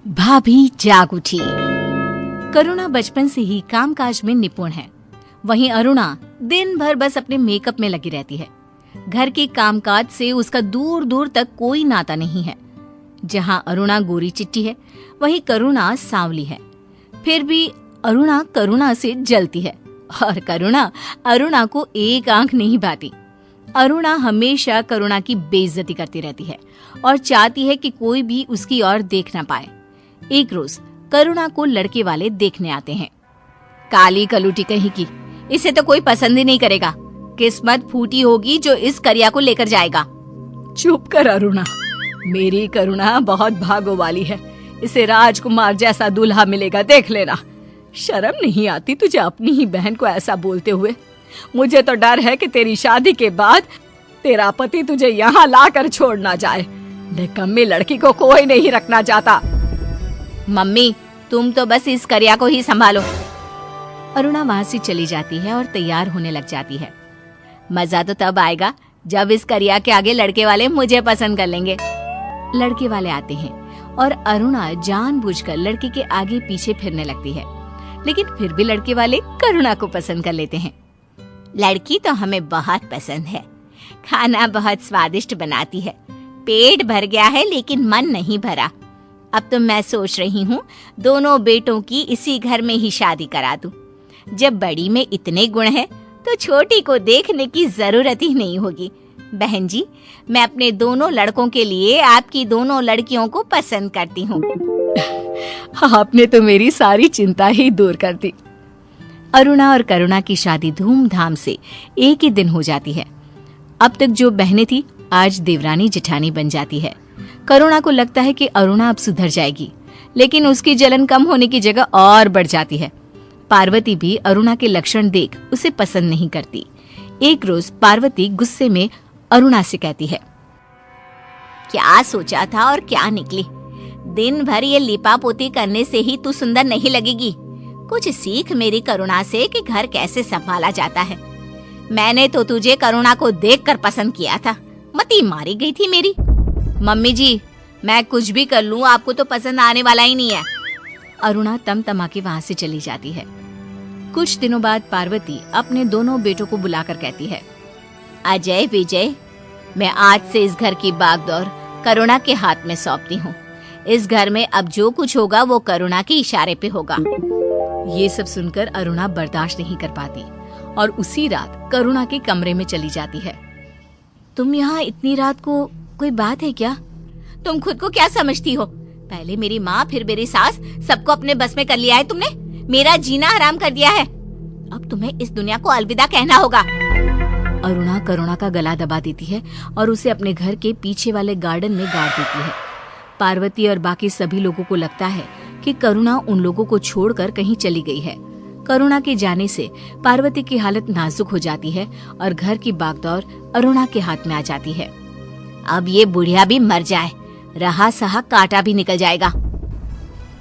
भाभी जाग उठी। करुणा बचपन से ही कामकाज में निपुण है। वहीं अरुणा दिन भर बस अपने मेकअप में लगी रहती है। घर के कामकाज से उसका दूर दूर तक कोई नाता नहीं है। जहां अरुणा गोरी चिट्टी है, वहीं करुणा सांवली है। फिर भी अरुणा करुणा से जलती है और करुणा अरुणा को एक आंख नहीं भाती। अरुणा हमेशा करुणा की बेइज्जती करती रहती है और चाहती है कि कोई भी उसकी ओर देख ना पाए। एक रोज करुणा को लड़के वाले देखने आते हैं। काली कलूटी कहीं की, इसे तो कोई पसंद ही नहीं करेगा। किस्मत फूटी होगी जो इस करिया को लेकर जाएगा। चुप कर अरुणा, मेरी करुणा बहुत भागो वाली है। इसे राजकुमार जैसा दूल्हा मिलेगा, देख लेना। शर्म नहीं आती तुझे अपनी ही बहन को ऐसा बोलते हुए? मुझे तो डर है कि तेरी शादी के बाद तेरा पति तुझे यहाँ लाकर छोड़ ना जाए। निकम्मी लड़की को कोई नहीं रखना चाहता। मम्मी, तुम तो बस इस करिया को ही संभालो। अरुणा वहां से चली जाती है और तैयार होने लग जाती है। मजा तो तब आएगा जब इस करिया के आगे लड़के वाले मुझे पसंद कर लेंगे। लड़के वाले आते हैं और अरुणा जानबूझकर लड़के के आगे पीछे फिरने लगती है, लेकिन फिर भी लड़के वाले करुणा को पसंद कर लेते हैं। लड़की तो हमें बहुत पसंद है, खाना बहुत स्वादिष्ट बनाती है, पेट भर गया है लेकिन मन नहीं भरा। अब तो मैं सोच रही हूँ दोनों बेटों की इसी घर में ही शादी करा दूं। जब बड़ी में इतने गुण हैं, तो छोटी को देखने की जरूरत ही नहीं होगी। बहन जी, मैं अपने दोनों लड़कों के लिए आपकी दोनों लड़कियों को पसंद करती हूँ। आपने तो मेरी सारी चिंता ही दूर कर दी। अरुणा और करुणा की शादी धूमधाम से एक ही दिन हो जाती है। अब तक जो बहनें थी, आज देवरानी जेठानी बन जाती है। करुणा को लगता है कि अरुणा अब सुधर जाएगी, लेकिन उसकी जलन कम होने की जगह और बढ़ जाती है। पार्वती भी अरुणा के लक्षण देख उसे पसंद नहीं करती। एक रोज पार्वती गुस्से में अरुणा से कहती है, क्या सोचा था और क्या निकली? दिन भर ये लिपा पोती करने से ही तू सुंदर नहीं लगेगी। कुछ सीख मेरी करुणा से कि घर कैसे संभाला जाता है। मैंने तो तुझे करुणा को देखकर पसंद किया था, मती मारी गई थी मेरी। मम्मी जी, मैं कुछ भी कर लूं, आपको तो पसंद आने वाला ही नहीं है। अरुणा तमतमा के वहां से चली जाती है। कुछ दिनों बाद पार्वती अपने दोनों बेटों को बुलाकर कहती है, अजय विजय, मैं आज से इस घर की बागडोर करुणा के हाथ में सौंपती हूँ। इस घर में अब जो कुछ होगा वो करुणा के इशारे पे होगा। ये सब सुनकर अरुणा बर्दाश्त नहीं कर पाती और उसी रात करुणा के कमरे में चली जाती है। तुम यहाँ इतनी रात को, कोई बात है क्या? तुम खुद को क्या समझती हो? पहले मेरी माँ फिर मेरी सास, सबको अपने बस में कर लिया है तुमने। मेरा जीना हराम कर दिया है। अब तुम्हें इस दुनिया को अलविदा कहना होगा। अरुणा करुणा का गला दबा देती है और उसे अपने घर के पीछे वाले गार्डन में गाड़ देती है। पार्वती और बाकी सभी लोगों को लगता है कि करुणा उन लोगों को छोड़कर कहीं चली गई है। करुणा के जाने से पार्वती की हालत नाजुक हो जाती है और घर की बागडोर अरुणा के हाथ में आ जाती है। अब ये बुढ़िया भी मर जाए, रहा सहा कांटा भी निकल जाएगा।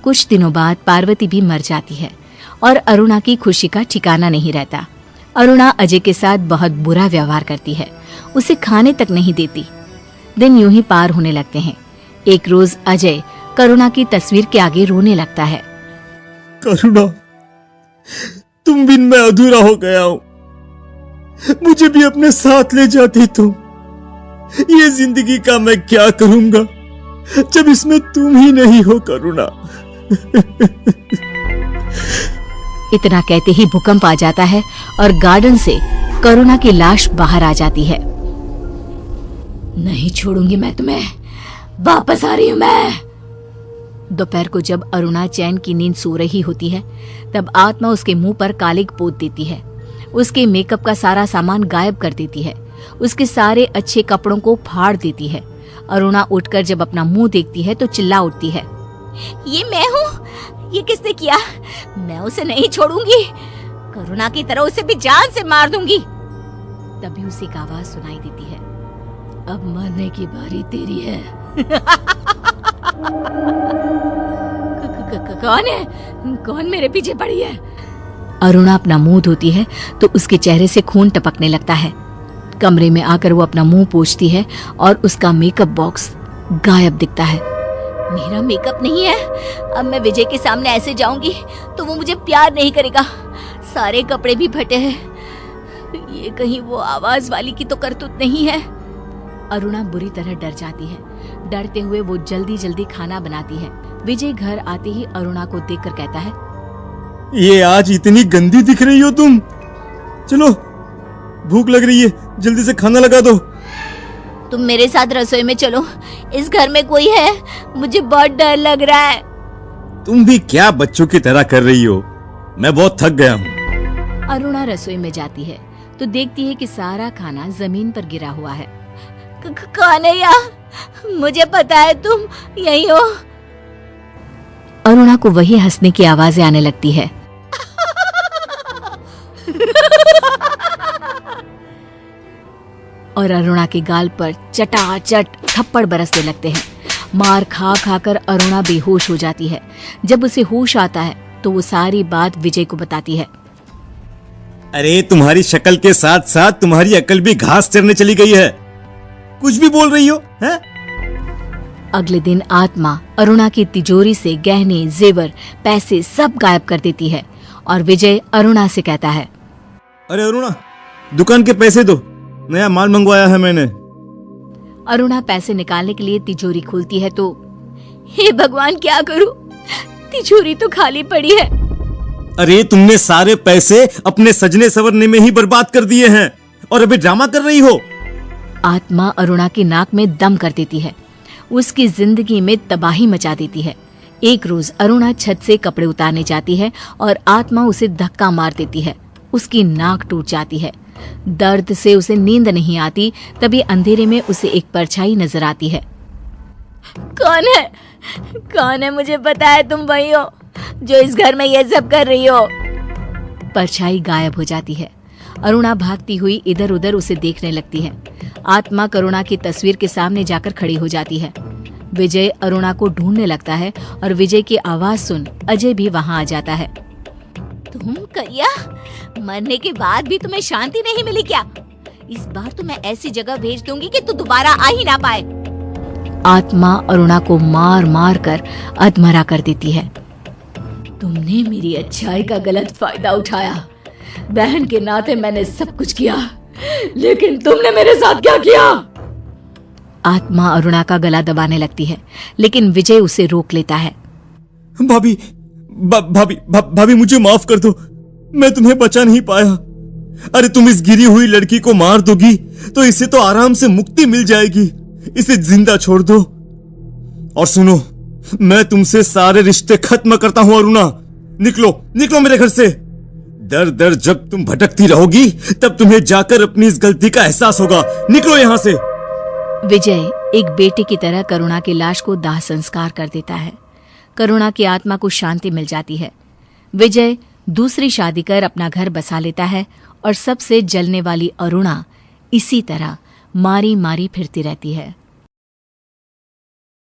कुछ दिनों बाद पार्वती भी मर जाती है और अरुणा की खुशी का ठिकाना नहीं रहता। अरुणा अजय के साथ बहुत बुरा व्यवहार करती है, उसे खाने तक नहीं देती। दिन यूं ही पार होने लगते हैं। एक रोज अजय करुणा की तस्वीर के आगे रोने लगता है। करुणा, तुम बिन मैं अधूरा हो गया हूं। मुझे भी अपने साथ ले जाती तुम। ये जिंदगी का मैं क्या करूंगा जब इसमें तुम ही नहीं हो करुणा। इतना कहते ही भूकंप आ जाता है और गार्डन से करुणा की लाश बाहर आ जाती है। नहीं छोड़ूंगी मैं तुम्हें, वापस आ रही हूं मैं। दोपहर को जब अरुणा चैन की नींद सो रही होती है, तब आत्मा उसके मुंह पर कालिक पोत देती है। उसके मेकअप का सारा सामान गायब कर देती है। उसके सारे अच्छे कपड़ों को फाड़ देती है। अरुणा उठकर जब अपना मुंह देखती है तो चिल्ला उठती है, ये मैं हूँ? ये किसने किया? मैं उसे नहीं छोड़ूंगी। करुणा की तरह उसे भी जान से मार दूंगी। तभी उसे एक आवाज सुनाई देती है, अब मरने की बारी तेरी है। कौन है? कौन मेरे पीछे पड़ी है? अरुणा अपना मुंह धोती है तो उसके चेहरे से खून टपकने लगता है। कमरे में आकर वो अपना मुंह पोंछती है और उसका मेकअप बॉक्स गायब दिखता है। मेरा मेकअप नहीं है। अब मैं विजय के सामने ऐसे जाऊंगी तो वो मुझे प्यार नहीं करेगा। सारे कपड़े भी फटे हैं। ये कहीं वो आवाज वाली की तो करतूत नहीं है। अरुणा बुरी तरह डर जाती है। डरते हुए वो जल्दी जल्दी खाना बनाती है। विजय घर आते ही अरुणा को देखकर कहता है, ये आज इतनी गंदी दिख रही हो तुम। चलो, भूख लग रही है, जल्दी से खाना लगा दो। तुम मेरे साथ रसोई में चलो। इस घर में कोई है, मुझे बहुत डर लग रहा है। तुम भी क्या बच्चों की तरह कर रही हो? मैं बहुत थक गया हूँ। अरुणा रसोई में जाती है तो देखती है कि सारा खाना जमीन पर गिरा हुआ है। कान्हैया, मुझे पता है तुम यही हो। अरुणा को वही हंसने की आवाजें आने लगती है। और अरुणा के गाल पर चटाचट थप्पड़ बरसने लगते हैं। मार खा खाकर अरुणा बेहोश हो जाती है। जब उसे होश आता है तो वो सारी बात विजय को बताती है। अरे तुम्हारी शक्ल के साथ साथ तुम्हारी अकल भी घास चरने चली गई है। कुछ भी बोल रही हो, हैं? अगले दिन आत्मा अरुणा की तिजोरी से गहने, जेवर, पैसे सब गायब कर देती है और विजय अरुणा से कहता है, अरे अरुणा, दुकान के पैसे दो, नया माल मंगवाया है मैंने। अरुणा पैसे निकालने के लिए तिजोरी खोलती है तो, हे भगवान, क्या करूं? तिजोरी तो खाली पड़ी है। अरे तुमने सारे पैसे अपने सजने संवरने में ही बर्बाद कर दिए हैं और अभी ड्रामा कर रही हो। आत्मा अरुणा की नाक में दम कर देती है। उसकी जिंदगी में तबाही मचा देती है। एक रोज अरुणा छत से कपड़े उतारने जाती है और आत्मा उसे धक्का मार देती है। उसकी नाक टूट जाती है। दर्द से उसे नींद नहीं आती। तभी अंधेरे में उसे एक परछाई नजर आती है। कौन है? कौन है? मुझे पता है तुम वही हो जो इस घर में ये सब कर रही हो। परछाई गायब हो जाती है। अरुणा भागती हुई इधर उधर उसे देखने लगती है। आत्मा करुणा की तस्वीर के सामने जाकर खड़ी हो जाती है। विजय अरुणा को ढूंढने लगता है और विजय की आवाज सुन अजय भी वहां आ जाता है। तुम करिया, मरने के बाद भी तुम्हें शांति नहीं मिली क्या? इस बार तो मैं ऐसी जगह भेज दूंगी कि तू दोबारा आ ही ना पाए। आत्मा अरुणा को मार मार कर अधमरा कर देती है। तुमने मेरी अच्छाई का गलत फायदा उठाया। बहन के नाते मैंने सब कुछ किया, लेकिन तुमने मेरे साथ क्या किया? आत्मा अरुणा का गला दबाने लगती है, लेकिन विजय उसे रोक लेता है। भाभी, भाभी मुझे माफ कर दो, मैं तुम्हें बचा नहीं पाया। अरे तुम इस गिरी हुई लड़की को मार दोगी तो इसे तो आराम से मुक्ति मिल जाएगी। इसे जिंदा छोड़ दो। और सुनो, मैं तुमसे सारे रिश्ते खत्म करता हूं अरुणा। निकलो, निकलो मेरे घर से। दर दर जब तुम भटकती रहोगी तब तुम्हें जाकर अपनी इस गलती का एहसास होगा। निकलो यहां से। विजय एक बेटे की तरह करुणा की लाश को दाह संस्कार कर देता है। करुणा की आत्मा को शांति मिल जाती है। विजय दूसरी शादी कर अपना घर बसा लेता है और सबसे जलने वाली अरुणा इसी तरह मारी मारी फिरती रहती है।